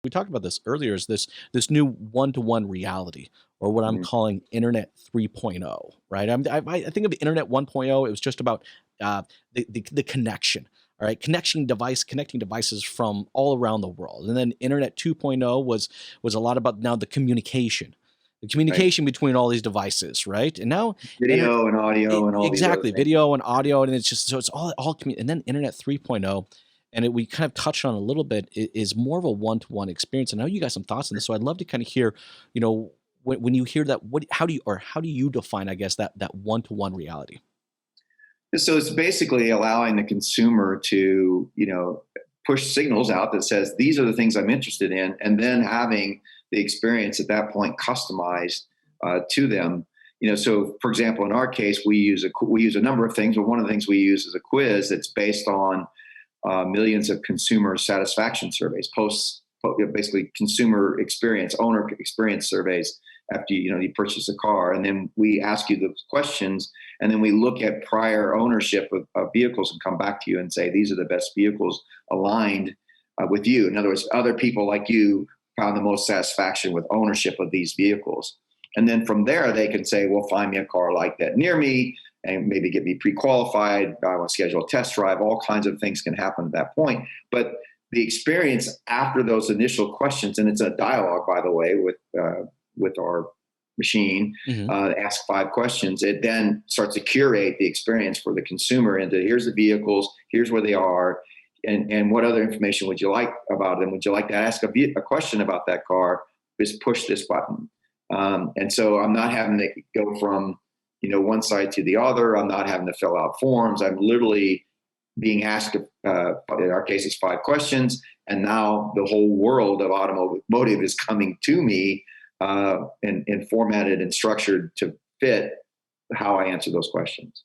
We talked about this earlier, is this new one-to-one reality, or what I'm Mhm. calling Internet 3.0, right? I think of Internet 1.0, it was just about the connection, all right, connecting devices from all around the world, and then Internet 2.0 was a lot about now the Right. communication between all these devices, right? And now, inter- Video and audio and all these other exactly, things. video and audio, and it's just so it's and then Internet 3.0, and we kind of touched on a little bit, is more of a one-to-one experience. I know you got some thoughts on this, so I'd love to kind of hear, when you hear that, how do you define, I guess, that one-to-one reality? So it's basically allowing the consumer to, push signals out that says these are the things I'm interested in, and then having the experience at that point customized to them. So for example, in our case, we use a number of things, but one of the things we use is a quiz that's based on millions of consumer satisfaction surveys, basically consumer experience, owner experience surveys after you purchase a car, and then we ask you the questions, and then we look at prior ownership of vehicles and come back to you and say these are the best vehicles aligned with you. In other words, other people like you found the most satisfaction with ownership of these vehicles, and then from there they can say, well, find me a car like that near me and maybe get me pre-qualified. I want to schedule a test drive. All kinds of things can happen at that point. But the experience after those initial questions, and it's a dialogue, by the way, with our machine, Hmm. ask 5 questions. It then starts to curate the experience for the consumer into here's the vehicles, here's where they are, and what other information would you like about them? Would you like to ask a question about that car? Just push this button. And so I'm not having to go from one side to the other. I'm not having to fill out forms. I'm literally being asked, in our case, it's 5 questions, and now the whole world of automotive is coming to me, and formatted and structured to fit how I answer those questions.